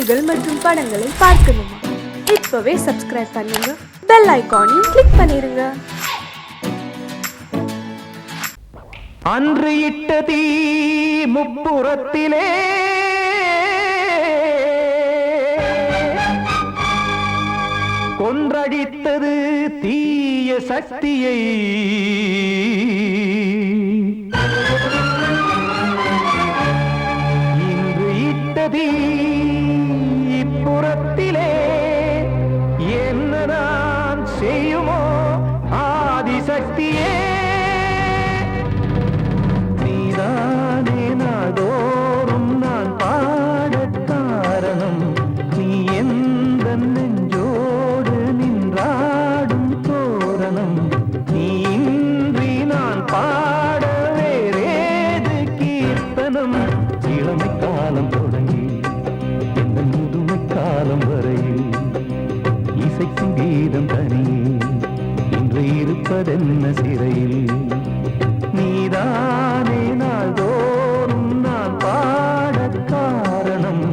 செய்திகள் மற்றும் படங்களை பார்க்கணுமா? இப்பவே சப்ஸ்கிரைப் பண்ணுங்க, பெல் ஐகானையும் கிளிக் பண்ணிருங்க. அன்று இட்ட தீ முப்புறத்திலே கொன்றடித்தது தீய சக்தியை. இன்று இட்ட தீ இப்புறத்திலே என்ன நான் செய்யுமோ ஆதிசக்தியே. தோறும் நான் பாட காரணம் நீ எந்த நெஞ்சோடு நின்றாடும் தோரணம். நீ இன்றி நான் பாட வேறேது கீர்த்தனம். இளமை காலம் தொடங்கி இந்த முதுமை காலம் வரையில் இசைக்கும் கீதம் தனியே இன்று இருப்பதென்ன சிறையில். நீதானே நாள்தோறும் நான் பாட காரணம்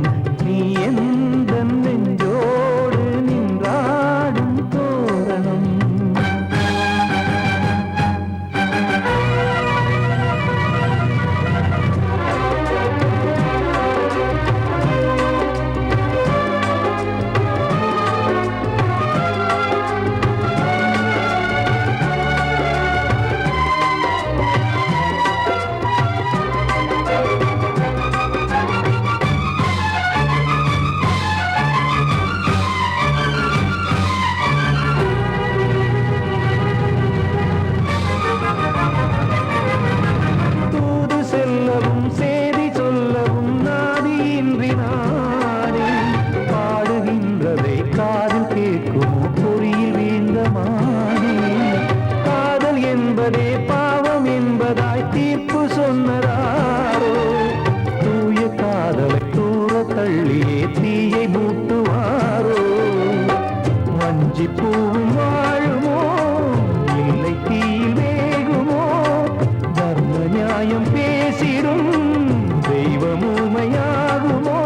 நீ எந்த நெஞ்சோடு நின்றாடும் தோரணம். பாவம் என்பதாய் தீர்ப்பு சொன்னதாரோ தூய காதலை தூர தள்ளியே தீயை மூட்டுவாரோ. வஞ்சி பூவும் வாழுமோ இல்லை தீயில் வேகுமோ. தர்ம நியாயம் பேசிடும் தெய்வம் ஊமையாகுமோ.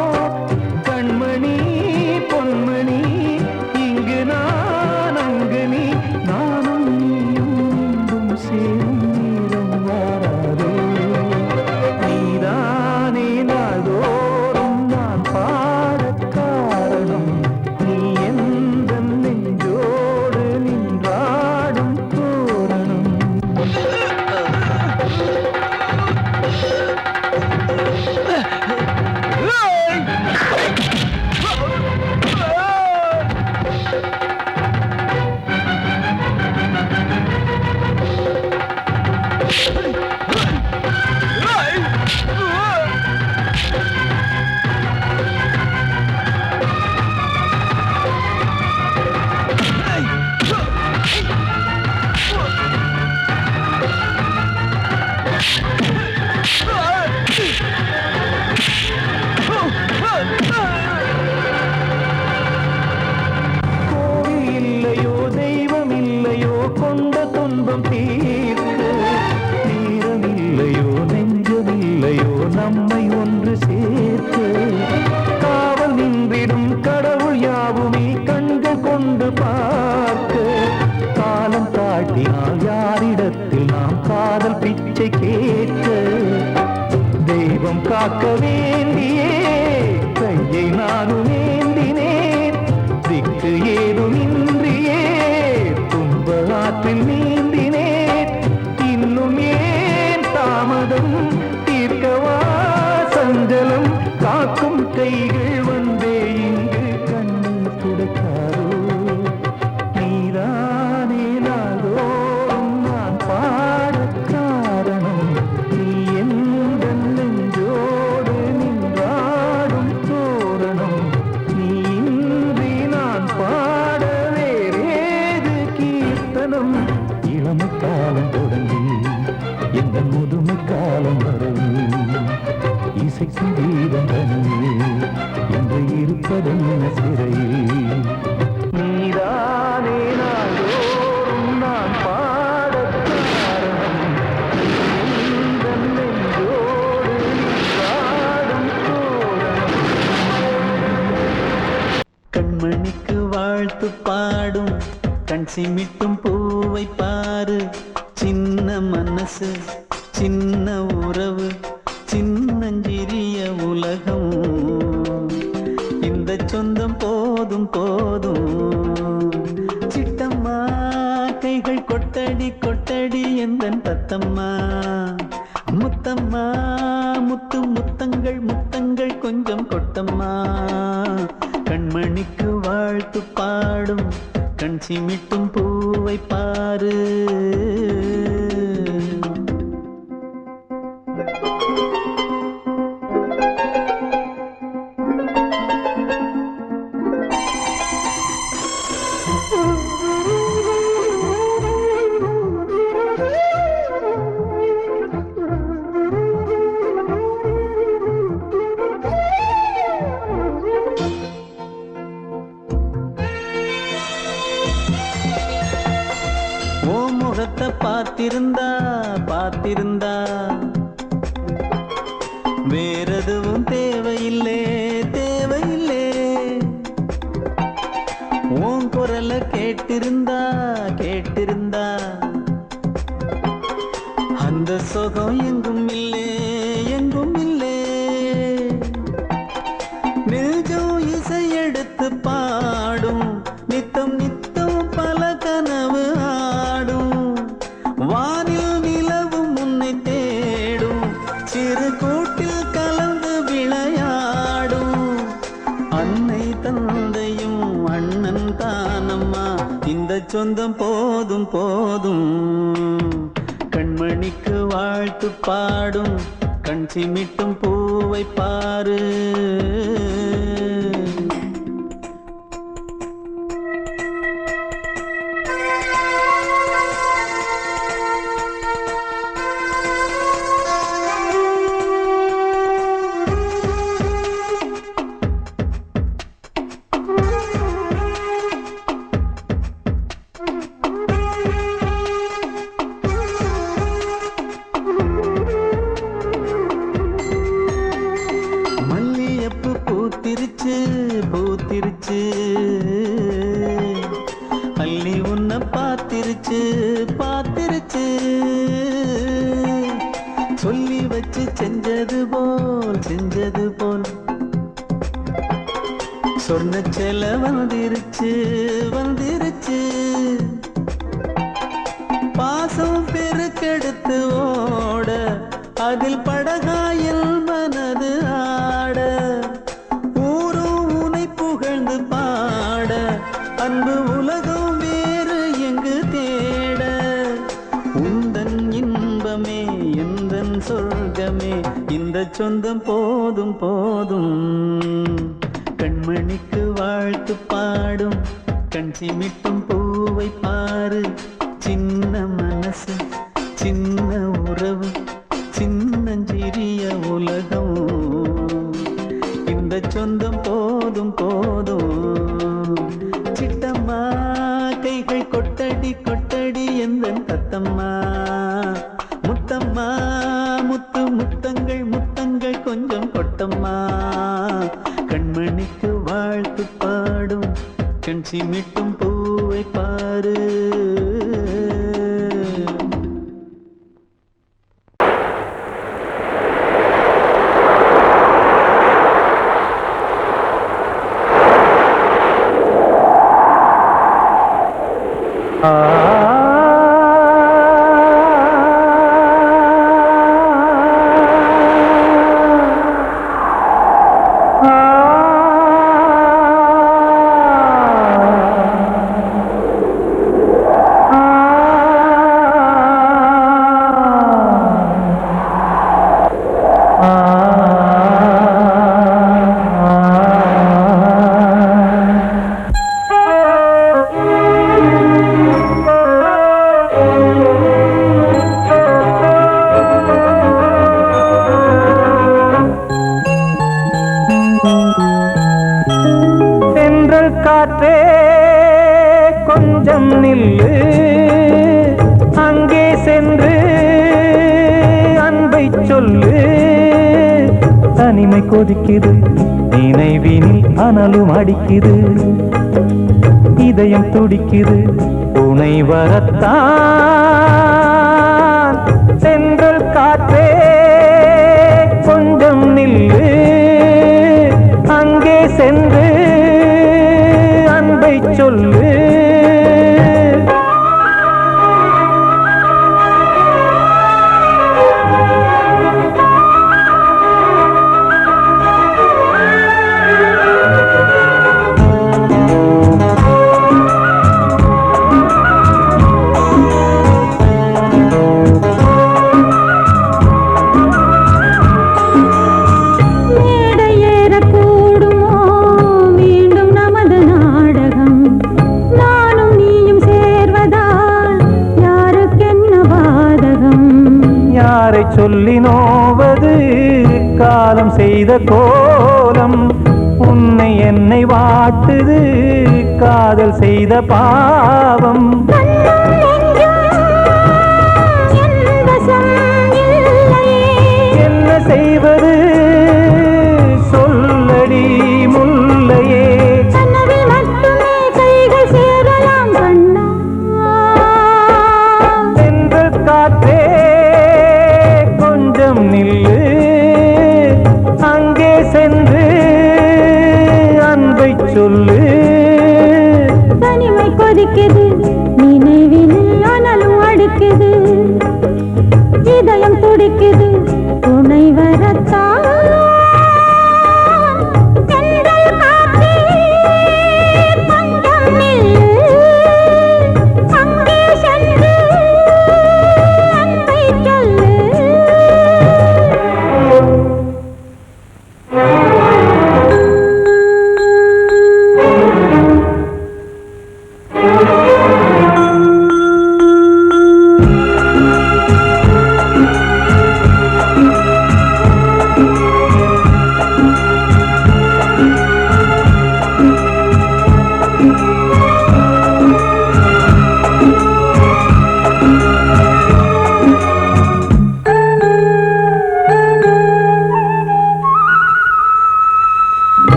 கண்மணி பொன்மணி இங்கு நான் அங்கு நீ நானும் சேரும் நீரம் வாராதே. நீதானே நாள்தோறும் நான் பாட காரணம் நீ எந்த நெஞ்சோடு நின்றாடும் தோரணம். கோவில் இல்லையோ தெய்வம் இல்லையோ கொண்ட துன்பம் தீர்க்க. நேரம் இல்லையோ நெஞ்சம் இல்லையோ நம்மை ஒன்று சேர்க்க. காவல் நின்றிடும் கடவுள் யாவுமே கண்கள் கொண்டு பார்க்க. காலம் காட்டினால் யாரிடத்தில் நாம் காதல் பிச்சை கேட்க. தெய்வம் காக்க வேண்டியே கையை நானும் ஏந்தினேன். திக்கு ஏதும் இன்றியே துன்ப ஆற்றில் நீந்தினேன். இன்னும் ஏன் தாமதம் தீர்க்கவா சஞ்சலம். காக்கும் கைகள் வந்தே இங்கு கண்ணீர் துடைக்காரோ. நீதானே நாள்தோறும் நான் பாட காரணம் நீ எந்த நெஞ்சோடு நின்றாடும் தோரணம். நீ இன்றி நான் பாட வேறேது கீர்த்தனம். இளமை காலம் தொடங்கி எந்த முதுமை காலம் வரையில் இசைக்கும் கீதம் தனியே என்று இருப்பதென்ன சிறையில். நீதானே நாள்தோறும் நான் பாட காரணம் நீ எந்த நெஞ்சோடு நின்றாடும் தோரணம். வாழ்த்து பாடும் கண் சிமிட்டும் பூவை பாரு. சின்ன மனசு சின்ன உறவு சின்னஞ்சிறிய உலகம். இந்த சொந்தம் போதும் போதும். சிட்டம்மா கைகள் கொட்டடி கொட்டடி எந்தன் தத்தம்மா. முத்தம்மா முத்து முத்தங்கள் முத்தங்கள் கொஞ்சம் கொட்டம்மா. கண்மணிக்கு வாழ்த்து பாடும் கண் சிமிட்டும் பூவை பாரு. முகத்தை பார்த்திருந்தா பார்த்திருந்தா வேறெதுவும் தேவையில்லை தேவையில்லை. உன் குரலை கேட்டிருந்தா கேட்டிருந்தா அந்த சுகம் எங்கும் இல்லை எங்கும் இல்லை. நெஞ்சம் இசை எடுத்து பாடும் நித்தம் நித்தம் பல கனவு ஆடும். வானில் நிலவும் உன்னை தேடும் சிறு கூட்டில் கலந்து விளையாடும். அன்னை தந்தையும் அண்ணன் தானம்மா. இந்த சொந்தம் போதும் போதும். கண்மணிக்கு வாழ்த்து பாடும் கண் சிமிட்டும் பூவை பாரு. பூத்திருச்சு பூத்திருச்சு அள்ளி உன்னை பார்த்திருச்சு பார்த்திருச்சு. சொல்லி வச்சு செஞ்சது போல் சொன்ன செல வந்துருச்சு வந்துருச்சு. பாசம் பெருக்கெடுத்து ஓட அதில் படகாயில் மனது ஆட. பாட அன்பு உலகம் வேறு எங்கு தேட. உந்தன் இன்பமே எந்தன் சொர்க்கமே இந்த சொந்தம் போதும் போதும். கண்மணிக்கு வாழ்த்து பாடும் கண் சிமிட்டும் பூவை பாரு. சின்ன மனசு சின்ன உறவு சின்னஞ்சிறிய உலகம். இந்த சொந்தம் போதும் போதும். சிட்டம்மா கைகள் கொட்டடி கொட்டடி எந்தன் தத்தம்மா. முத்தம்மா முத்து முத்தங்கள் முத்தங்கள் கொஞ்சம் கொட்டம்மா. கண்மணிக்கு வாழ்த்து பாடும் கண் சிமிட்டும் பூவை பாரு. காற்றே கொஞ்சம் நில்லு, அங்கே சென்று அன்பை சொல்லு. தனிமை கொதிக்குது, நினைவினில் அனலும் அடிக்குது. இதயம் துடிக்குது துணை வரத்தான். சென்றல் காற்றே கொஞ்சம் நில்லு, அங்கே சென்று அன்பை சொல்லு. சொல்லி நோவது காலம் செய்த கோலம், உன்னை என்னை வாட்டுது காதல் செய்த பாவம். என்ன செய்வது சொல்லடி முல்லையே, சென்று காற்றே நில்லு, அங்கே சென்று அன்பை சொல்லு. தனிமை கொதிக்குது நினைவில் ஆனாலும் அடிக்குது, இதயம் துடிக்குது துணை வரத்தான்.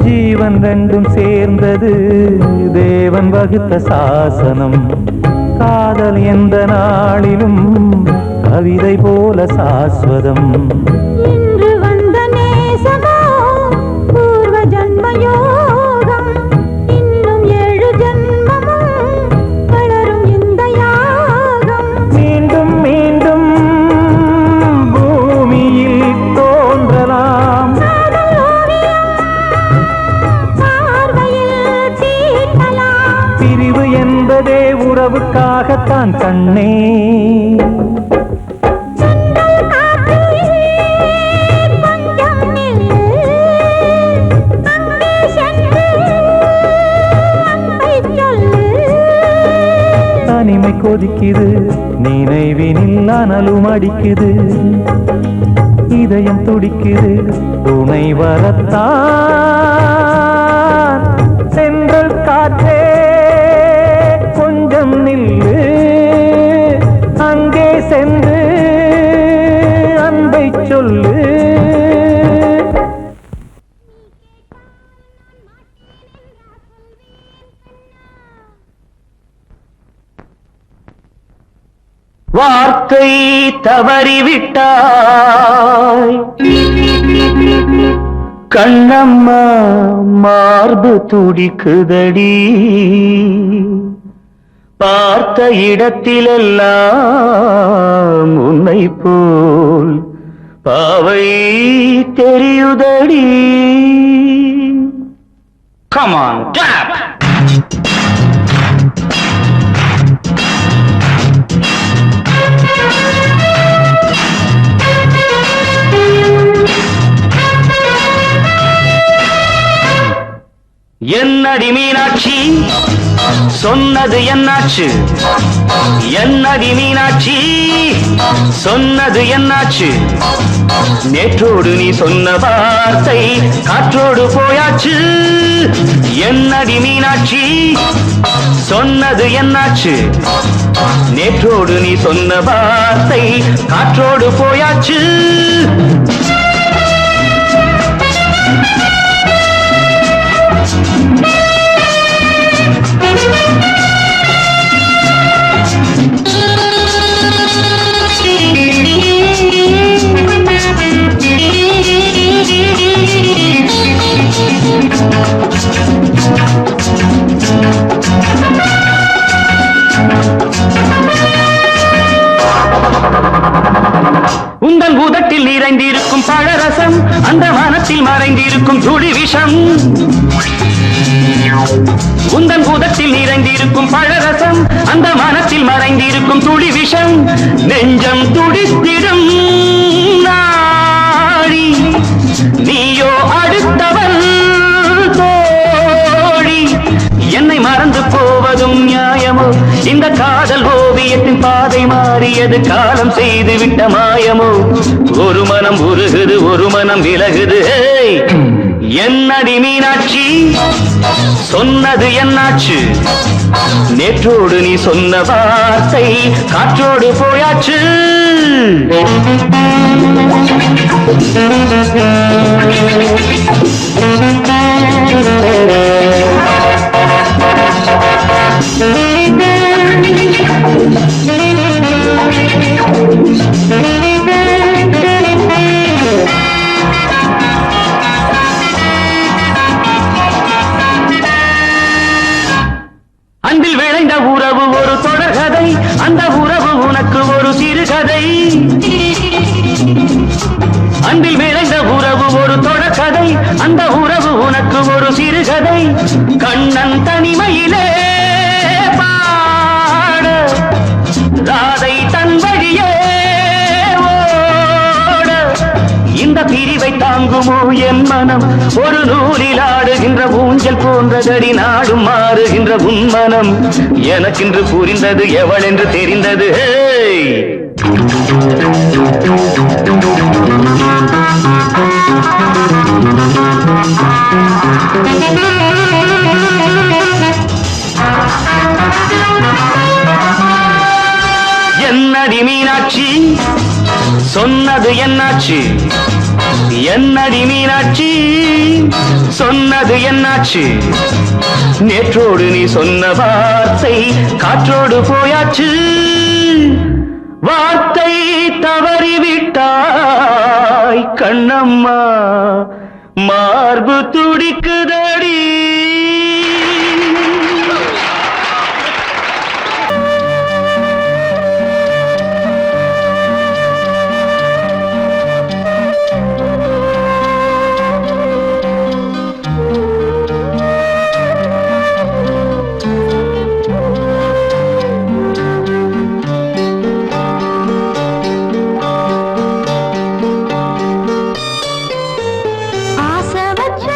ஜீவன் ரெண்டும் சேர்ந்தது தேவன் வகுத்த சாசனம், காதல் எந்த நாளிலும் கவிதை போல சாஸ்வதம். இன்று வந்த நேசமோ பூர்வ ஜன்ம யோகம், இன்னும் 7 ஜன்மமும் வளரும் இந்த யாகம். மீண்டும் மீண்டும் பூமியில் தோன்றலாம், பிரிவு என்பதே உறவுக்காகத்தான் கண்ணே. தனிமை கொதிக்குது நினைவினில் அனலும் அடிக்குது, இதயம் துடிக்குது துணை வரத்தான். சென்றல் காற்றே கொஞ்சம் நில்லு, அங்கே சென்று அன்பை சொல்லு. வார்த்தை தவறிவிட்டாய் கண்ணம்மா, மார்பு துடிக்குதடி, பார்த்த இடத்திலெல்லாம் உன்னை போல் பாவை தெரியுதடி. Come on, clap! என்னடி மீனாட்சி சொன்னது என்னாச்சு, என்னடி மீனாட்சி சொன்னது என்னாச்சு, நேற்றோடு நீ சொன்ன வார்த்தை காற்றோடு போயாச்சு. என்னடி மீனாட்சி சொன்னது என்னாச்சு, நேற்றோடு நீ சொன்ன வார்த்தை காற்றோடு போயாச்சு. உந்தன் உதட்டில் நிறைந்திருக்கும் பழரசம் அந்த வானத்தில் மறைந்திருக்கும் துளி விஷம் உந்தன் உதட்டில் நிறைந்திருக்கும் பழரசம் அந்த வானத்தில் மறைந்திருக்கும் துளி விஷம் நெஞ்சம் துடித்திடும் நாடி நீயோ அடுத்தவன் தோழி என்னை மறந்து போவதும் நியாயமோ இந்த காதல் ஓவியத்தின் பாதை மாறியது காலம் செய்து விட்ட மாயமோ ஒரு மனம் உருகுது ஒரு மனம் விலகுது என்னடி மீனாட்சி சொன்னது என்னாச்சு நேற்றோடு நீ சொன்ன வார்த்தை காற்றோடு போயாச்சு அன்பில் விளைந்த உறவு ஒரு தொடர்கதை அந்த உறவு உனக்கு ஒரு சிறுகதை அன்பில் விளைந்த உறவு ஒரு தொடர்கதை அந்த உறவு உனக்கு ஒரு சிறுகதை கண்ணன் தனிமையிலே பாட ராதை தன் வழியே ஓட இந்த பிரிவை தாங்குமோ என் மனம் ஒரு நூலில் ஆடுகின்ற ஊஞ்சல் போன்றதடி நாடும் மாறுகின்ற உன்மனம் எனக்கென்று புரிந்தது எவள் என்று தெரிந்தது என்னடி மீனாட்சி சொன்னது என்னாச்சு என்னடி மீனாட்சி சொன்னது என்னாச்சு நேற்றோடு நீ சொன்ன வார்த்தை காற்றோடு போயாச்சு வார்த்தை தவறிவிட்டாய் கண்ணம்மா மார்பு துடிக்குதடி ஆசை வச்ச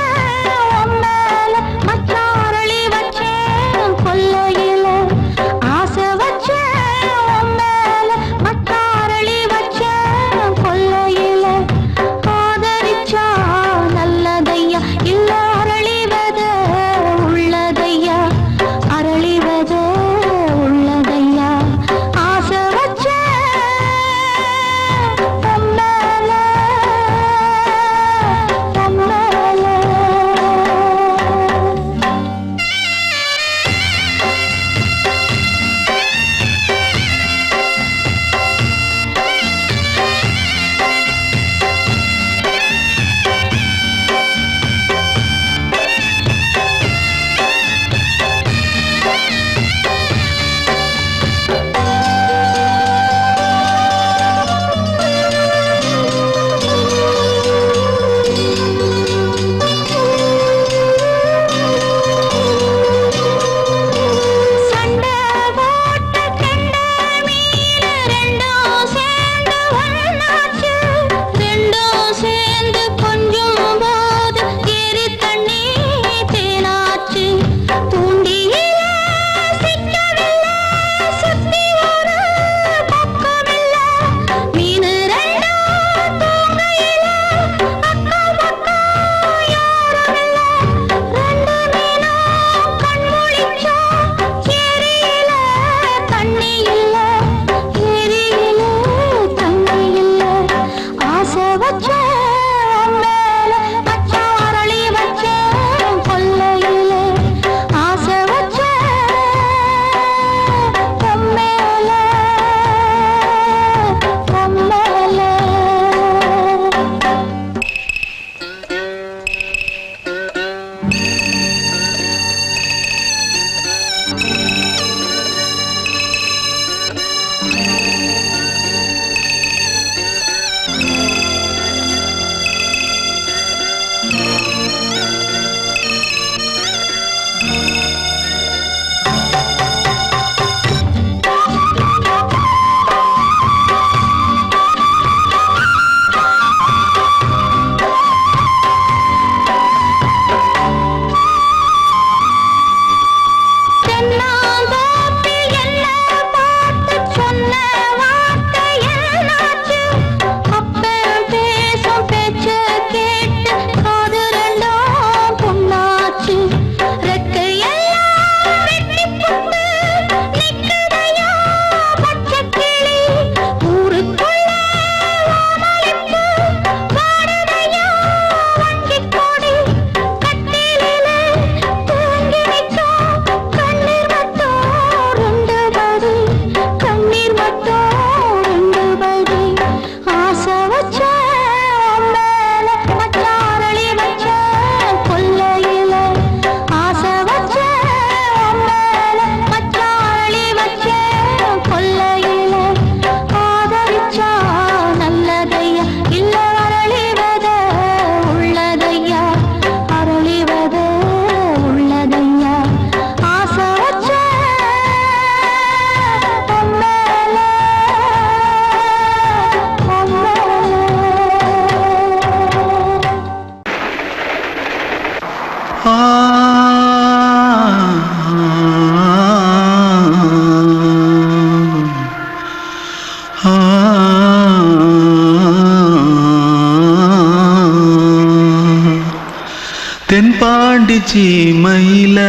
சீமையில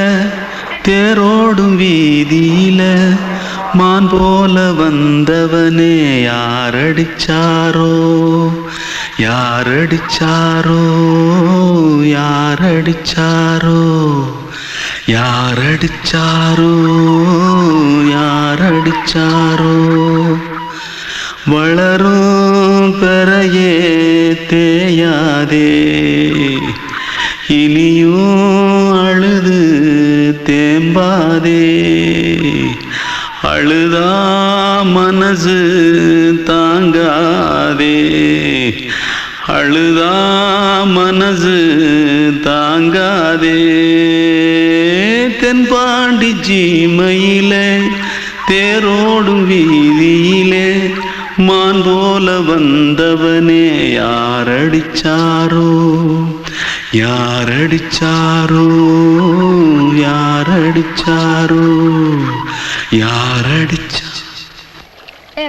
தேரோடும் வீதியில மான் போல வந்தவனே யாரடிச்சாரோ யாரடிச்சாரோ யாரடிச்சாரோ யாரடிச்சாரோ யாரடிச்சாரோ வளரும் பெறையே தேயாதே இனியும் அழுது தேம்பாதே அழுதா மனசு தாங்காதே அழுதா மனசு தாங்காதே தென்பாண்டி சீமையிலே தேரோடும் வீதியிலே மான் போல வந்தவனே யாரடிச்சாரோ யாரடிச்சாரோ யாரடிச்சாரோ யாரடிச்சா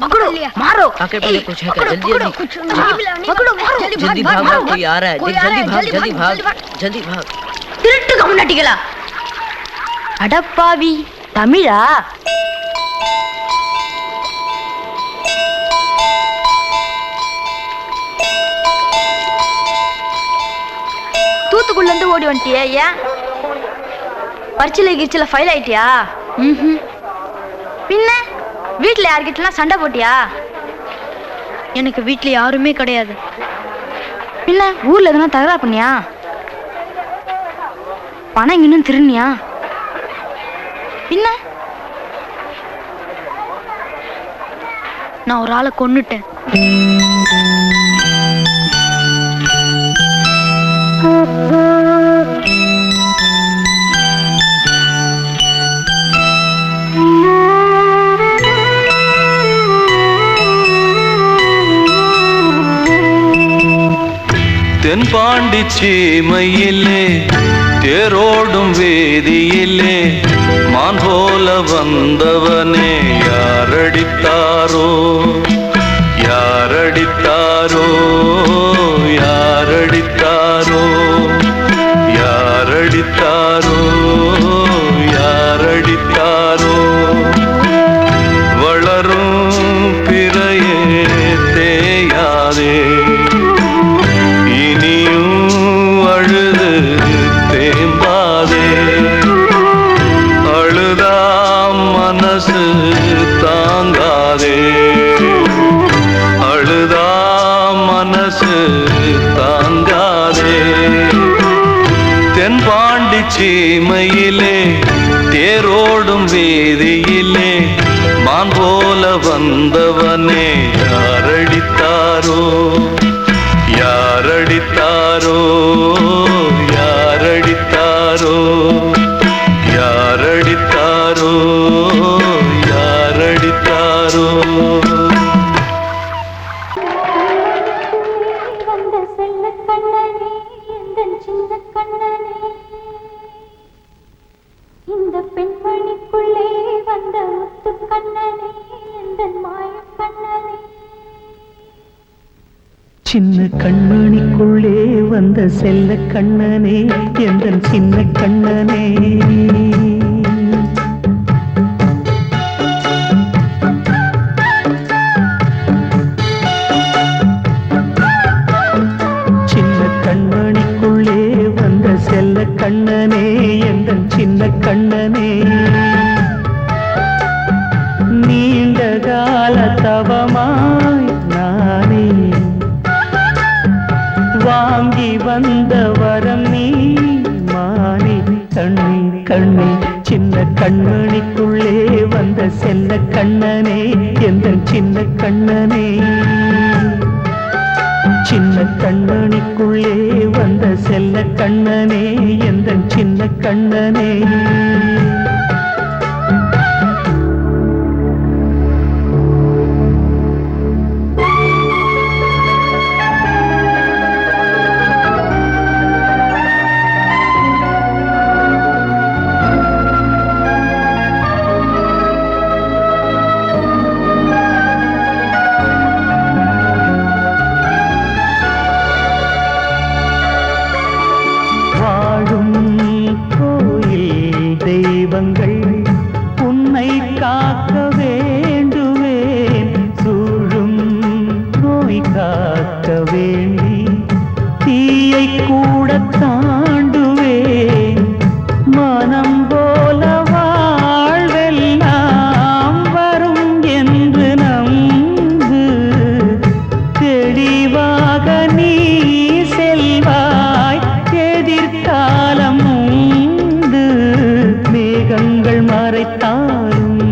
पकड़ो मारो आके पहले कुछ है क्या जल्दी जल्दी पकड़ो मारो जल्दी भाग भाग कोई आ रहा है जल्दी भाग जल्दी भाग திருட்டு கம்முனாட்டிகளா அடப்பாவி தமிழா தூத்துக்குள்ள இருந்து ஓடி வந்துட்டியா ஏன் பரிச்சையில கிரிச்சில ஃபைல் ஆயிட்டியா பின்ன வீட்டுல யார்கிட்டலாம் சண்டை போட்டியா எனக்கு வீட்டுல யாருமே கிடையாது பின்ன ஊர்ல எதுனா தகராறு பண்ணியா பணம் இன்னும் திருநியா பின்ன நான் ஒரு ஆளை கொன்னுட்டேன் தென்பாண்டி சீமையிலே தேரோடும் வேதியிலே மான் போல வந்தவனே யாரடித்தாரோ யாரடித்தாரோ யாரடித்தாரோ யாரடித்தாரோ யாரடித்தாரோ வளரும் பிறையே தேயாதே அழுது தேம்பாதே அழுதா மனசு தாங்காதே அழுதா மனசு தாங்காதே தென்பாண்டி சீமையிலே தேரோடும் வேதியிலே மான் போல வந்தவனே யாரடித்தாரோ யாரடித்தாரோ யாரடித்தாரோ யாரடித்தாரோ யாரடித்தாரோ வந்த செல்ல கண்ணனே எந்தன் சின்ன கண்ணனே இந்த பெண்மணிக்குள்ளே வந்த முத்து கண்ணனே எந்தன் மாய கண்ணனே சின்ன கண்மணிக்குள்ளே வந்த செல்ல கண்ணனே எந்தன் சின்ன கண்ணனே சின்ன கண்மணிக்குள்ளே வந்த செல்ல கண்ணனே எந்தன் சின்ன கண்ணனே நீண்ட கால தவமாய் நானே வாங்கி வந்த வரம் நீ மானே கண்ணே கண்ணே சின்ன கண்மணிக்குள்ளே வந்த செல்ல கண்ணனே எந்தன் சின்ன கண்ணனே சின்ன கண்மணிக்குள்ளே வந்த செல்ல கண்ணனே எந்தன் சின்ன கண்ணனே வானம் போல வாழ்வெல்லாம் வரும் என்று நம்பு தெளிவாக நீ செல்வாய் எதிர்காலம் உண்டு மேகங்கள் மறைத்தாலும்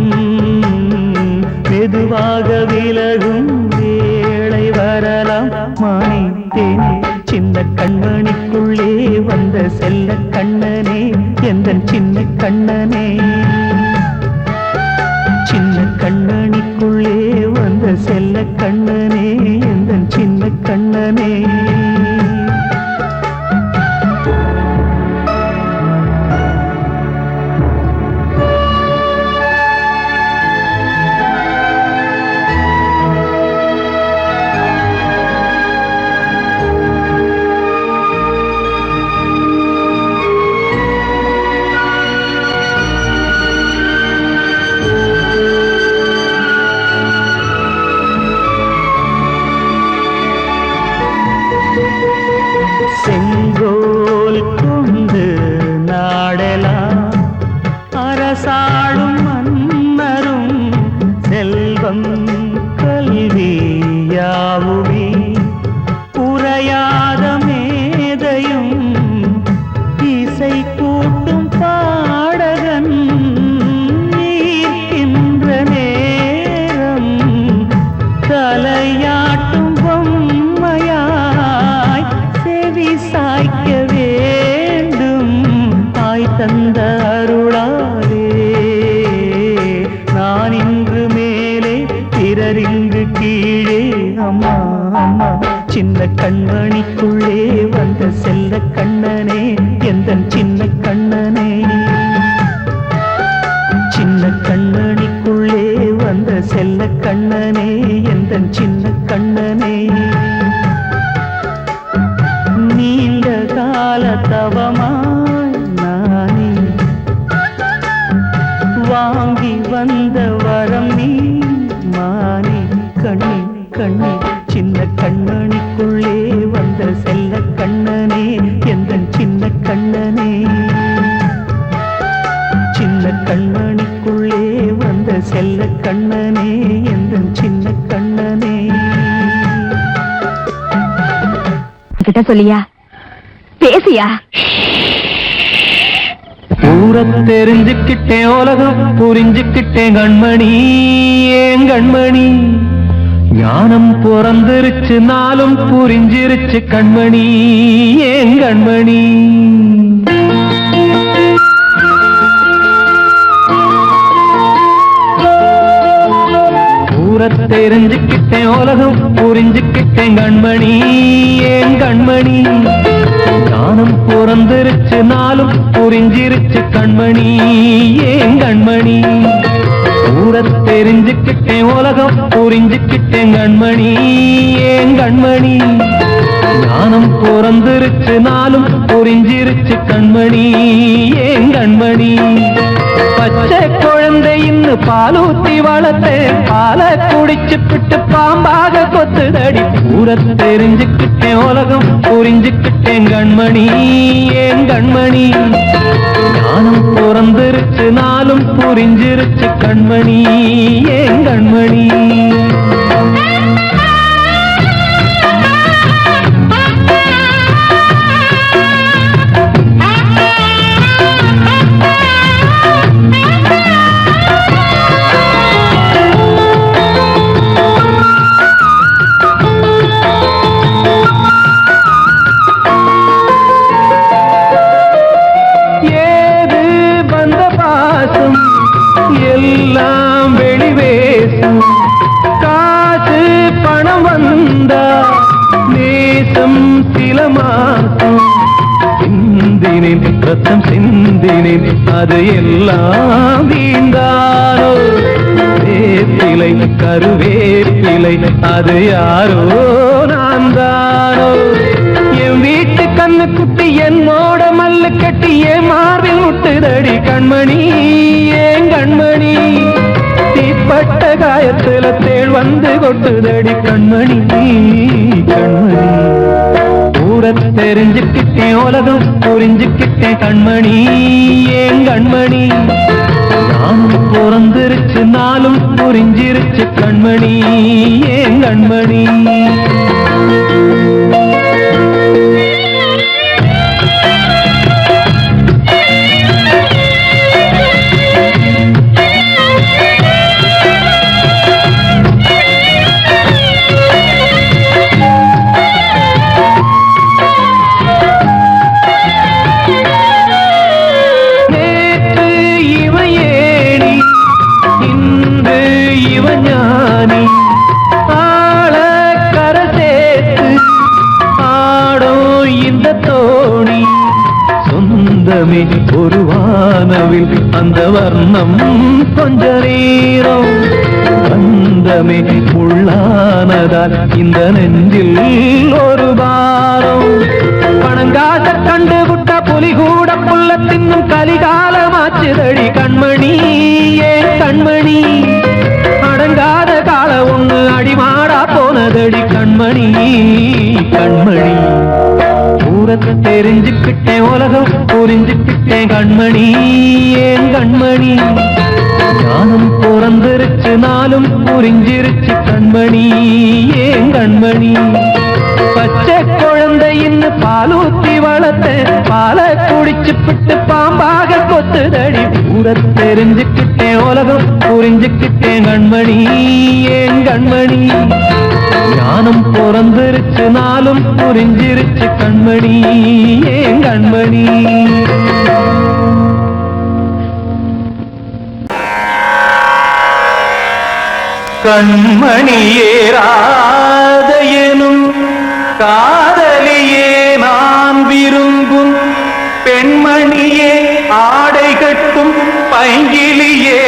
மெதுவாக விலகும் வேளை வரலாம் மானித்தேனே சின்ன கண்மணிக்குள்ளே வந்த செல்ல கண்ணனே எந்தன் சின்ன கண்ணனே சின்ன கண்ணனிக்குள்ளே வந்த செல்ல கண்ணனே எந்தன் சின்ன கண்ணனே செங்கோல் கொண்டு நாடலாம் அரசாளும் மன்னரும் செல்வம் கல்வி யாவுமே உரையாத மேதையும் இசை கூட்டும் பாடகன் ஈர்க்கின்ற நேரம் தலையாட்டும் பொம்மையாய் செவி சாய்க்க வேண்டும் தாய் தந்த அருளாலே நான் இன்று மேலே பிறரிங்கு கீழே அம்மா அம்மா சின்ன கண்மணிக்குள்ளே வந்த செல்ல கண்ணனே எந்தன் சின்ன கண்ணனே சின்ன கண்ணனிக்குள்ளே வந்த செல்ல கண்ணனே எந்தன் சின்ன கண்ணனே நீண்ட கால தவமாய் நானே வாங்கி வந்த வரம் நீ மானே கண்ணே கண்ணே சின்ன கண்ணனிக்குள்ளே வந்த செல்ல கண்ணனே எந்தன் சின்ன கண்ணனே சின்ன கண்ணனிக்குள்ளே வந்த செல்ல கண்ணனே எந்தன் சின்ன கண்ணனே கிட்ட சொல்லியா பேசியா ஊரை தெரிஞ்சுக்கிட்டேன் உலகம் புரிஞ்சுக்கிட்டேன் கண்மணி ஏன் கண்மணி ஞானம் பிறந்திருச்சு நாளும் புரிஞ்சிருச்சு கண்மணி ஏன் கண்மணி ஊரை தெரிஞ்சுக்கிட்டேன் உலகம் புரிஞ்சுக்கிட்டேன் கண்மணி ஏன் கண்மணி ஞானம் பிறந்திருச்சு நாளும் புரிஞ்சிருச்சு கண்மணி ஏன் கண்மணி ஊரை தெரிஞ்சுக்கிட்டேன் உலகம் புரிஞ்சுக்கிட்டேன் கண்மணி ஏன் கண்மணி ஞானம் பிறந்திருச்சு நாளும் புரிஞ்சிருச்சு கண்மணி ஏன் கண்மணி பச்சை குழந்தை இன்னும் பாலூத்தி வளர்த்தேன் பாலை குடிச்சு பிட்டு பாம்பாக கொத்துதடி ஊரை தெரிஞ்சுக்கிட்டேன் உலகம் புரிஞ்சுக்கிட்டேன் கண்மணி ஏன் கண்மணி ஞானம் பிறந்திருச்சு நாளும் புரிஞ்சிருச்சு கண்மணி ஏன் கண்மணி எல்லாம் வெளிவேசும் காசு பணம் வந்தா நேசம் சில மாசம் சிந்தினேன் ரத்தம் சிந்தினேன் அது எல்லாம் வீந்தாரோ வேப்பிலை கருவேப்பிலை அது யாரோ நான் தானோ என் வீட்டு கண்ணு குட்டி என்னோட மல்லு கட்டி என் மார்பில் முட்டுதடி கண்மணி ஏன் கண்மணி தீப்பட்ட காயத்துல தேள் வந்து கொட்டுதடி கண்மணி கண்மணி ஊரை தெரிஞ்சுக்கிட்டேன் உலகம் புரிஞ்சுக்கிட்டேன் கண்மணி ஏன் கண்மணி நானும் பிறந்திருச்சு நாளும் புரிஞ்சிருச்சு கண்மணி ஏன் கண்மணி ஒரு வானவில் அந்த வர்ணம் கொஞ்ச நேரம் பந்தமே உள்ளானதால் இந்த நெஞ்சில் ஒரு பாரம் பணங்காச கண்டு விட்ட புலி கூட புல்ல தின்னும் கலிகாலமாச்சுதடி கண்மணி ஏன் கண்மணி அடங்காத கால ஒண்ணு அடிமாடா போனதடி கண்மணி கண்மணி ஊரத்தை தெரிஞ்சுக்கிட்டேன் உலகம் புரிஞ்சுக்கிட்டேன் கண்மணி ஏன் கண்மணி ஞானம் பிறந்திருச்சு நாளும் புரிஞ்சிருச்சு கண்மணி ஏன் கண்மணி பச்சை குழந்தையின்னு பாலூத்தி வளர்த்த பாலை குடிச்சு பிட்டு பாம்பாக கொத்துதடி ஊரத்தை தெரிஞ்சுக்கிட்டேன் உலகம் புரிஞ்சுக்கிட்டேன் கண்மணி ஏன் கண்மணி ஞானம் பிறந்திருச்சு நாளும் புரிஞ்சிருச்சு கண்மணி ஏன் கண்மணி கண்மணியே ராதையனும் காதலியே நான் விரும்பும் பெண்மணியே ஆடை கட்டும் பைங்கிலியே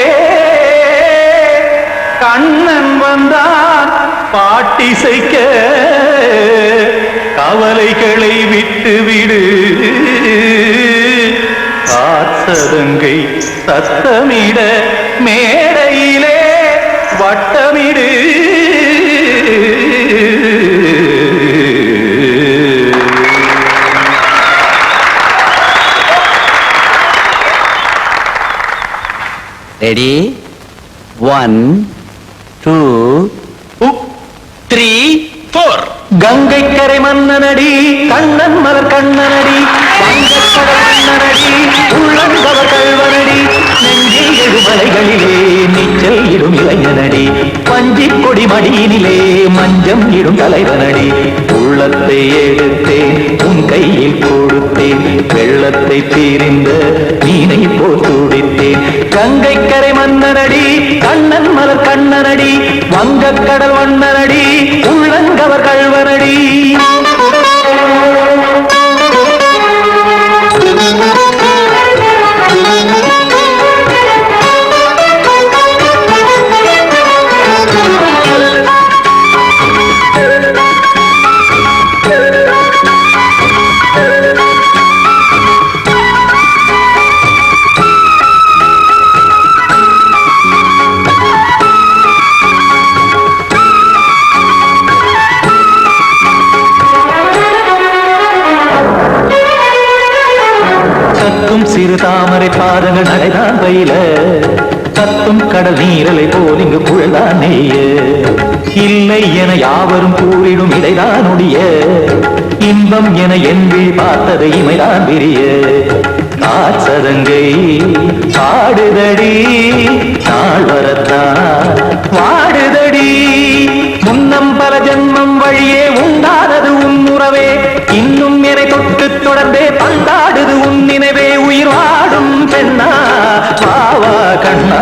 கண்ணன் வந்தான் பாட்டிசைக்க கவலைகளை விட்டுவிடு ஆசதங்கை சத்தமிட மேடையிலே வட்டமிடு ரெடி 1 2 3 4 கங்கை கரை மன்னனடி கண்ணன் மலர் கண்ணனடி வங்கக்கடல் மன்னனடி உள்ளங்கவர் கல்வனடி நெஞ்சில் எழுமலைகளிலே நீச்சல் இடும் இளைஞனடி பஞ்சி கொடி மடியினிலே மஞ்சம் இடும் தலைவனடி உள்ளத்தை எடுத்தேன் உன் கையில் கொடுத்தேன் வெள்ளத்தை தீரிந்த மீனை போல் துடித்தேன் கங்கை கரை மன்னனடி கண்ணன் மலர் கண்ணனடி வங்கக்கடல் வண்ணனடி உள்ளங்கவர் கல்வனடி சிறு தாமரை பாதங்கள் நடைதான் பயில கத்தும் கடல் நீரலை போல் இங்கு புழல்தான் நெய்ய இல்லை என யாவரும் கூறிடும் இடைதான் உடைய இன்பம் என என்பி பார்த்தது இமைதான் விரிய காசதங்கை பாடுதடி நாள் வரத்தான் வாடுதடி முன்னம் பல ஜென்மம் வழியே உண்டானது உன் உறவே இன்னும் என்னை தொட்டு தொடர்ந்தே பந்தாடுது உன் நினைவே உயிர் வாடும் பெண்ணா பாவா கண்ணா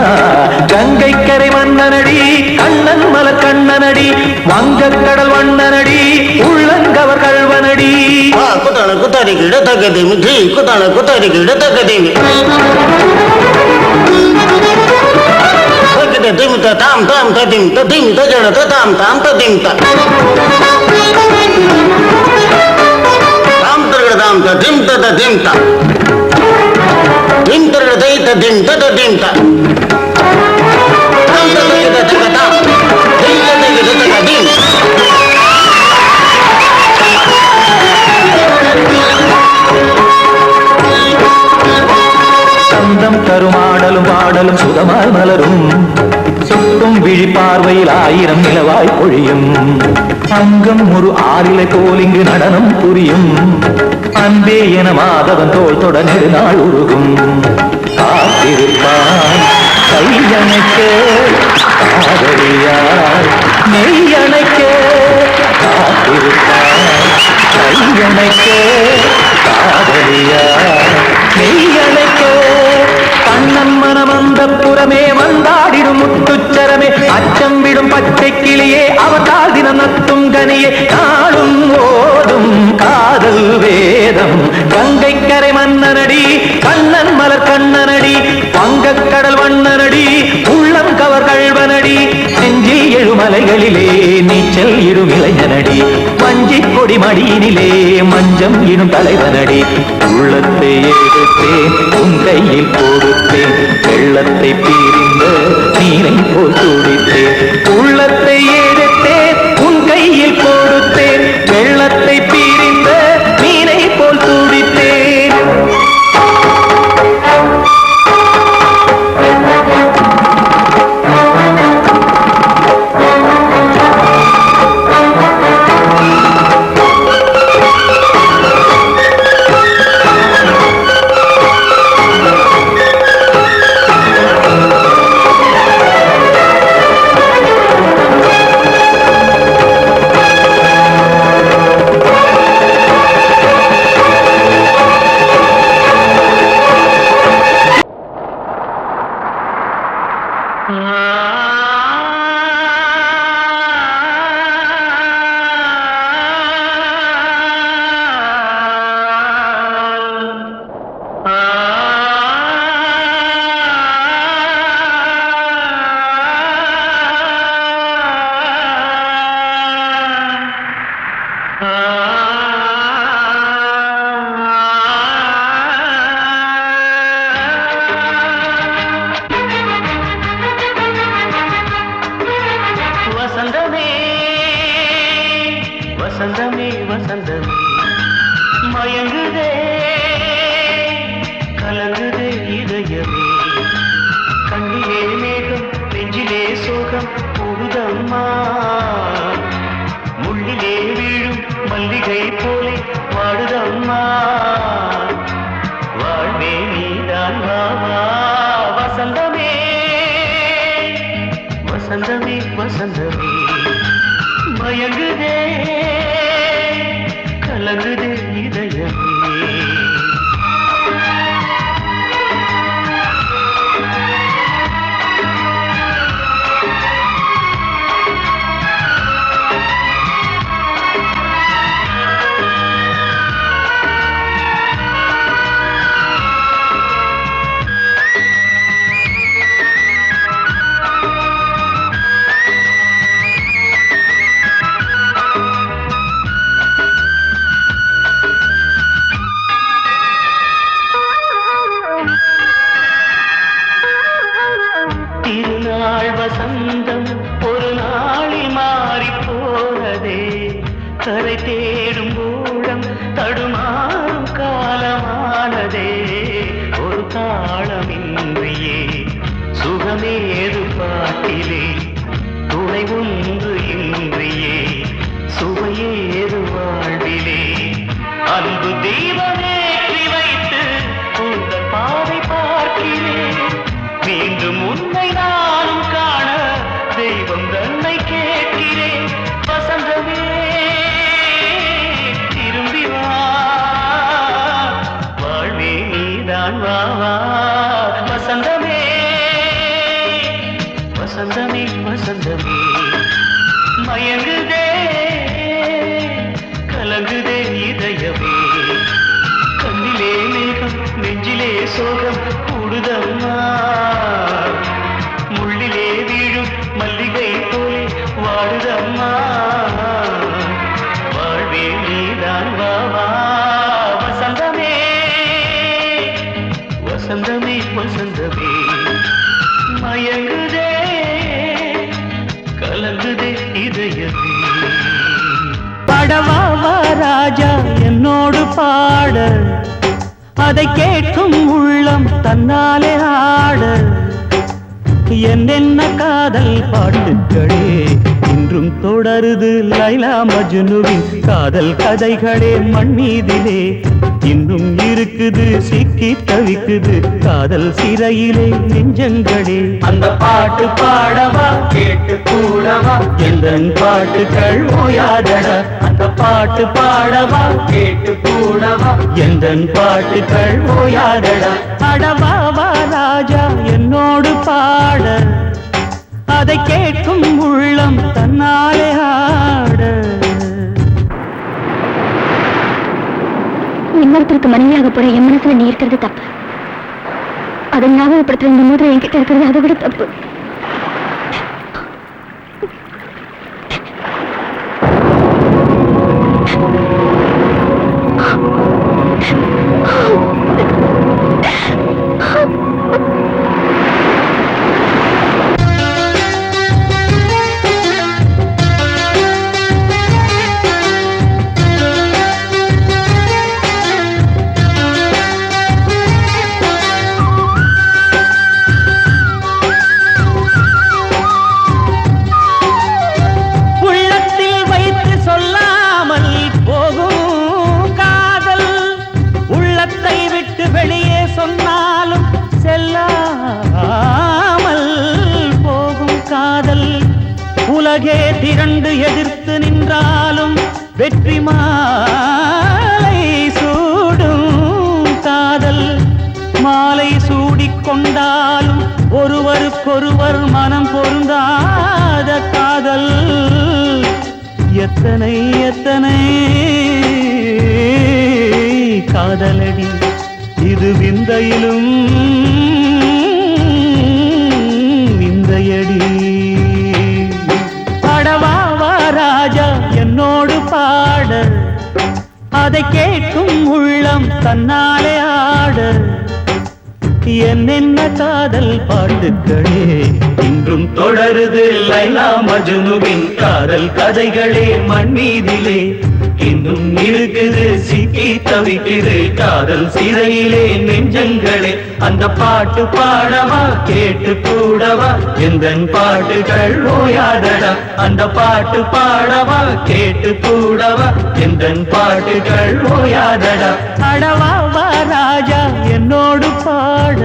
கங்கை கரை மன்னனடி கண்ணன் மலர் கண்ணனடி வங்கக்கடல் வண்ணனடி உள்ளங்கவர் கல்வனடி குத்தான குத்தாரி கிட தக்கதேமி ஜி குத்தான குத்தாரி கிட தக்கதேமி திம் தாம் தாம் ததிம் ததிம் தஜட தாம் தாம் ததிம் தாம் தரகதாம் ததிம் ததிம் த திம் தரகதை ததிம் ததிம் த தாம் தரகத தகதாம் திம் தரகத தகதிம் சொந்தம் தருமாடலும் பாடலும் சுகமாய் மலரும் சுட்டும் விழி பார்வையில் 1000 நிலவாய் பொழியும் அங்கம் ஒரு ஆறிலை போல் இங்கு நடனம் புரியும் அன்பே என மாதவன் தோள் தொட நெடுநாள் உருகும் காத்திருப்பான் கையணைக்க காதலியார் நெய்யணைக்க காத்திருப்பான் கையணைக்க காதலியார் நெய்யணைக்க கண்ணன் மனம் அந்த புறமே வந்தாடிடும் முத்துச்சரமே அச்சம் விடும் பச்சை கிளியே அவதால் தினம் நத்தும் கனியே நாளும் ஓடும் காதல் வேதம் கங்கை கரை மன்னனடி கண்ணன் மலர் கண்ணனடி வங்கக் கடல் வண்ணனடி உள்ளம் கவர் கழ்வனடி நெஞ்சில் எழுமலைகளிலே நீச்சல் இடும் இளைஞனடி வஞ்சி கொடி மடியினிலே மஞ்சம் இடும் தலைவனடி உள்ளத்தை எடுத்தேன் உன் கையில் கொடுத்தேன் வெள்ளத்தை பீரிந்த நீரை போல் துடித்தேன் உள்ளத்தை எடுத்தேன் உன் கையில் கொடுத்தேன் வெள்ளத்தை பீரிந்த நீரை போல் துடித்தேன் வசந்தமே வசந்தமே மயங்குதே கலங்குதே இதயமே கண்ணிலே மேகம் நெஞ்சிலே சோகம் போகுதம்மா முள்ளிலே வீழும் மல்லிகை போலே வாடுதம்மா வாழ்வே நீதான் வாவா வசந்தமே வசந்தமே வசந்தமே மயங்குதே கலங்குதே இதயமே திருநாள் வசந்தம் ஒரு நாளில் மாறி போனதே கரை தேடும் ஊழம் தடுமாறும் காலமானதே ஒரு தாளமின்றியே சுகமேது பாட்டிலே துணை ஒன்று இன்றியே சுவையேது வாழ்விலே அன்பு தீபமேற்றி வைத்து உங்கள் பாதை பார்க்கிறேன் மீண்டும் உன்னை நானும் காண தெய்வம் தன்னை கேட்கிறேன் வசந்தமே திரும்பி வா வாழ்வே நீதான் வா வா வசந்தமே வசந்தமே வசந்தமே மயங்குதே கலங்குதே இதயமே கண்ணிலே மேகம் நெஞ்சிலே சோகம் கூடுதம்மா முள்ளிலே வீழும் மல்லிகை போலே வாடுதம்மா வாழ்வே நீதான் வா வா வசந்தமே வசந்தமே வசந்தமே மயங்குதே கலங்குதே இதயமே படவா ராஜா என்னோடு பாட அதை கேட்கும் உள்ளம் தன்னாலே ஆட என்னென்ன காதல் பாட்டுக்களே இன்றும் தொடருது லைலா மஜ்னுவின் காதல் கதைகளே மண் மீதிலே இன்னும் இருக்குது சிக்கி தவிக்குது காதல் சிறையிலே நெஞ்சங்களே அந்த பாட்டு பாடவா கேட்டு கூடவா எந்தன் பாட்டுகள் ஓயாதடா அந்த பாட்டு பாடவா கேட்டு கூடவா எந்தன் பாட்டுகள் ஓயாதடா அடவாவா ராஜா என்னோடு பாட அதை கேட்கும் உள்ளம் தன்னாலே ஆட இன்னொருத்தருக்கு மனைவியாக போற என் மனசுல நீ இருக்கிறது தப்பு அதை ஞாபகப்படுத்துற இந்த முதல் என்கிட்ட இருக்கிறது அதை விட தப்பு உலகே திரண்டு எதிர்த்து நின்றாலும் வெற்றி மாலை சூடும் காதல் மாலை சூடிக்கொண்டாலும் ஒருவருக்கொருவர் மனம் பொருந்தாத காதல் எத்தனை எத்தனை காதலடி இது விந்தையிலும் விந்தையடி ராஜா என்னோடு பாட அதை கேட்கும் உள்ளம் தன்னாலே ஆட என்னென்ன காதல் பாட்டுக்களே இன்றும் தொடருது லைலா மஜ்னுவின் காதல் கதைகளே மண் மீதிலே இன்னும் இருக்குது சிக்கி தவிக்குது காதல் சிறையிலே நெஞ்சங்களே அந்த பாட்டு பாடவா கேட்டு கூடவா எந்தன் பாட்டுகள் ஓயாதடா அந்த பாட்டு பாடவா கேட்டு கூடவா எந்தன் பாட்டுகள் ஓயாதடா அடவாவா ராஜா என்னோடு பாட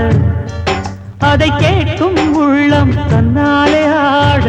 அதை கேட்கும் உள்ளம் தன்னாலே ஆட